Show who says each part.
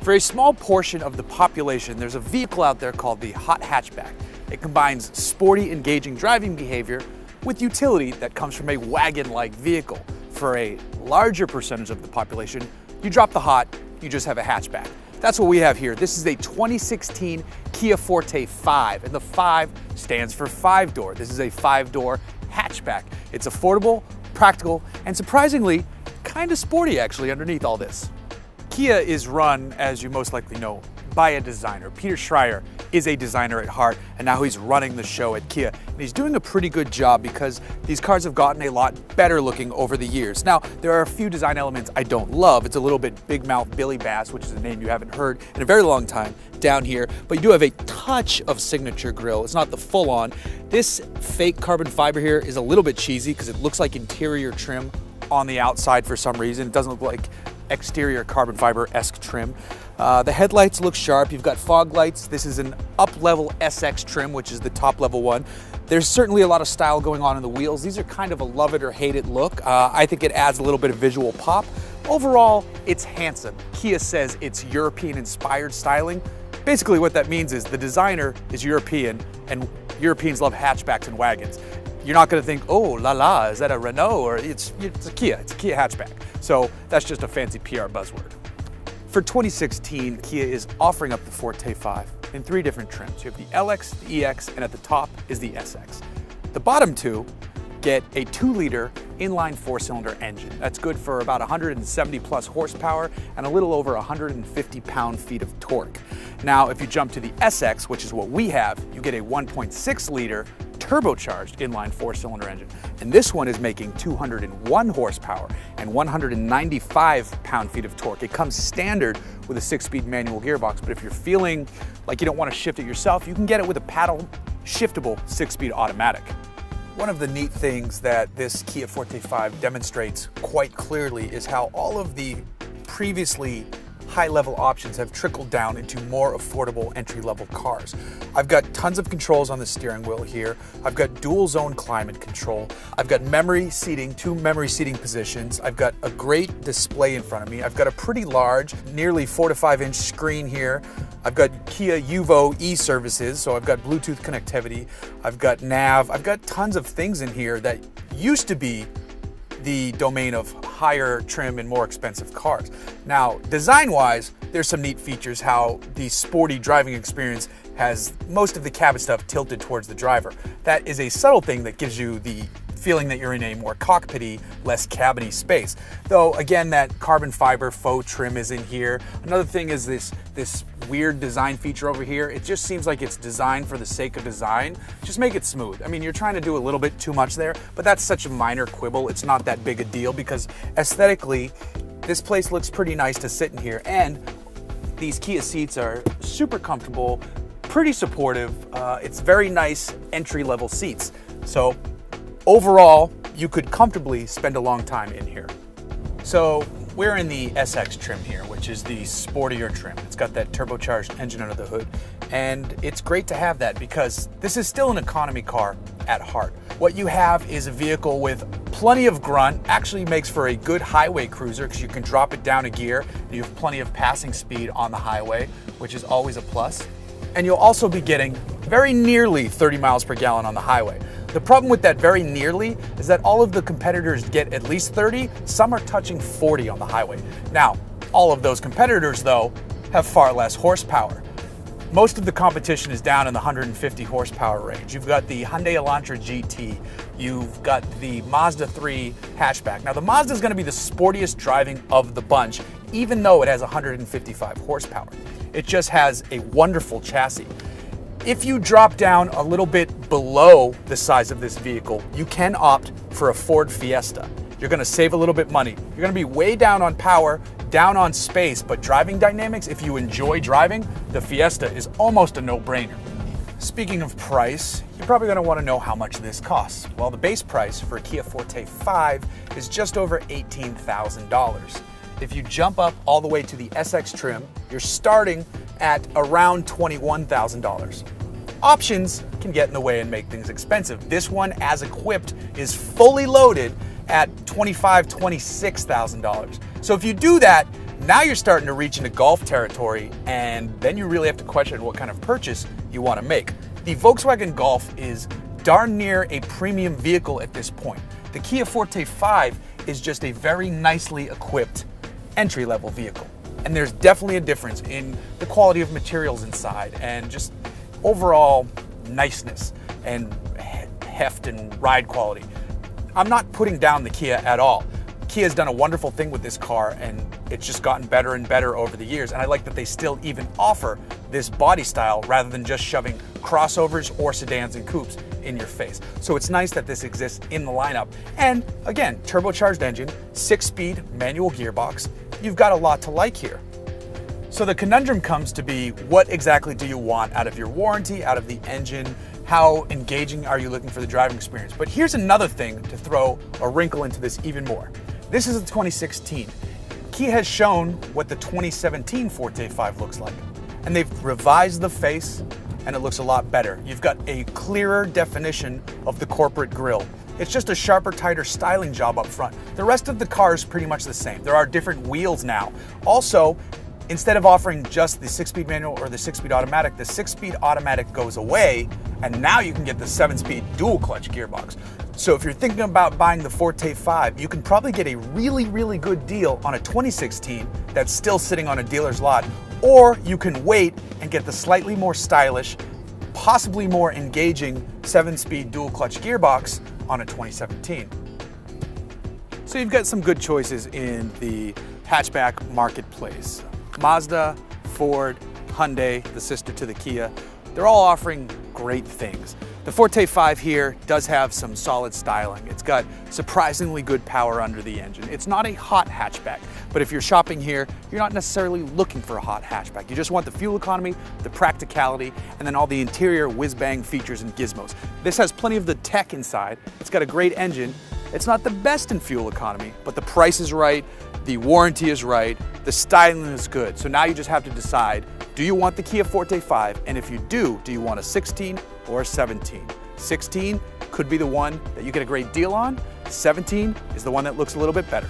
Speaker 1: For a small portion of the population, there's a vehicle out there called the hot hatchback. It combines sporty, engaging driving behavior with utility that comes from a wagon-like vehicle. For a larger percentage of the population, you drop the hot, you just have a hatchback. That's what we have here. This is a 2016 Kia Forte 5, and the 5 stands for 5-door. This is a 5-door hatchback. It's affordable, practical, and surprisingly, kind of sporty actually underneath all this. Kia is run, as you most likely know, by a designer. Peter Schreier is a designer at heart, and now he's running the show at Kia. And he's doing a pretty good job because these cars have gotten a lot better looking over the years. Now, there are a few design elements I don't love. It's a little bit big mouth Billy Bass, which is a name you haven't heard in a very long time, down here. But you do have a touch of signature grille. It's not the full on. This fake carbon fiber here is a little bit cheesy because it looks like interior trim on the outside for some reason. It doesn't look like exterior carbon fiber-esque trim. The headlights look sharp. You've got fog lights. This is an up-level SX trim, which is the top-level one. There's certainly a lot of style going on in the wheels. These are kind of a love it or hate it look. I think it adds a little bit of visual pop. Overall, it's handsome. Kia says it's European-inspired styling. Basically what that means is the designer is European, and Europeans love hatchbacks and wagons. You're not going to think, oh la la, is that a Renault? Or it's a Kia hatchback. So that's just a fancy PR buzzword. For 2016, Kia is offering up the Forte 5 in 3 different trims. You have the LX, the EX, and at the top is the SX. The bottom 2 get a 2-liter inline 4-cylinder engine. That's good for about 170 plus horsepower and a little over 150 pound-feet of torque. Now, if you jump to the SX, which is what we have, you get a 1.6-liter turbocharged inline 4-cylinder engine. And this one is making 201 horsepower and 195 pound-feet of torque. It comes standard with a 6-speed manual gearbox, but if you're feeling like you don't want to shift it yourself, you can get it with a paddle shiftable 6-speed automatic. One of the neat things that this Kia Forte 5 demonstrates quite clearly is how all of the previously high-level options have trickled down into more affordable entry-level cars. I've got tons of controls on the steering wheel here. I've got dual-zone climate control. I've got memory seating, 2 memory seating positions. I've got a great display in front of me. I've got a pretty large, nearly 4 to 5 inch screen here. I've got Kia Uvo e-services, so I've got Bluetooth connectivity. I've got nav. I've got tons of things in here that used to be the domain of higher trim and more expensive cars. Now, design-wise, there's some neat features how the sporty driving experience has most of the cabin stuff tilted towards the driver. That is a subtle thing that gives you the feeling that you're in a more cockpity, less cabiny space. Though, again, that carbon fiber faux trim is in here. Another thing is this weird design feature over here. It just seems like it's designed for the sake of design. Just make it smooth. I mean, you're trying to do a little bit too much there, but that's such a minor quibble. It's not that big a deal because aesthetically, this place looks pretty nice to sit in here. And these Kia seats are super comfortable, pretty supportive. It's very nice entry-level seats. So overall, you could comfortably spend a long time in here. So we're in the SX trim here, which is the sportier trim. It's got that turbocharged engine under the hood, and it's great to have that because this is still an economy car at heart. What you have is a vehicle with plenty of grunt, actually makes for a good highway cruiser because you can drop it down a gear and you have plenty of passing speed on the highway, which is always a plus. And you'll also be getting very nearly 30 miles per gallon on the highway. The problem with that very nearly is that all of the competitors get at least 30, some are touching 40 on the highway. Now, all of those competitors, though, have far less horsepower. Most of the competition is down in the 150 horsepower range. You've got the Hyundai Elantra GT, you've got the Mazda 3 hatchback. Now, the Mazda is going to be the sportiest driving of the bunch, even though it has 155 horsepower. It just has a wonderful chassis. If you drop down a little bit below the size of this vehicle, you can opt for a Ford Fiesta. You're going to save a little bit money. You're going to be way down on power, down on space, but driving dynamics, if you enjoy driving, the Fiesta is almost a no-brainer. Speaking of price, you're probably going to want to know how much this costs. Well, the base price for a Kia Forte 5 is just over $18,000. If you jump up all the way to the SX trim, you're starting at around $21,000. Options can get in the way and make things expensive. This one, as equipped, is fully loaded at $26,000. So if you do that, Now you're starting to reach into Golf territory, and then you really have to question what kind of purchase you want to make. The Volkswagen Golf is darn near a premium vehicle at this point. The Kia Forte 5 is just a very nicely equipped entry-level vehicle. And there's definitely a difference in the quality of materials inside and just overall niceness and heft and ride quality. I'm not putting down the Kia at all. Kia has done a wonderful thing with this car, and it's just gotten better and better over the years. And I like that they still even offer this body style rather than just shoving crossovers or sedans and coupes in your face. So it's nice that this exists in the lineup. And again, turbocharged engine, 6-speed manual gearbox. You've got a lot to like here. So the conundrum comes to be, what exactly do you want out of your warranty, out of the engine? How engaging are you looking for the driving experience? But here's another thing to throw a wrinkle into this even more. This is a 2016. Kia has shown what the 2017 Forte 5 looks like. And they've revised the face, and it looks a lot better. You've got a clearer definition of the corporate grille. It's just a sharper, tighter styling job up front. The rest of the car is pretty much the same. There are different wheels now. Also, instead of offering just the 6-speed manual or the 6-speed automatic, the 6-speed automatic goes away, and now you can get the 7-speed dual clutch gearbox. So if you're thinking about buying the Forte 5, you can probably get a really, really good deal on a 2016 that's still sitting on a dealer's lot, or you can wait and get the slightly more stylish, possibly more engaging 7-speed dual clutch gearbox on a 2017. So you've got some good choices in the hatchback marketplace. Mazda, Ford, Hyundai, the sister to the Kia, they're all offering great things. The Forte 5 here does have some solid styling. It's got surprisingly good power under the engine. It's not a hot hatchback, but if you're shopping here, you're not necessarily looking for a hot hatchback. You just want the fuel economy, the practicality, and then all the interior whiz-bang features and gizmos. This has plenty of the tech inside. It's got a great engine. It's not the best in fuel economy, but the price is right, the warranty is right, the styling is good. So now you just have to decide, do you want the Kia Forte 5? And if you do you want a 16 or a 17? 16 could be the one that you get a great deal on. 17 is the one that looks a little bit better.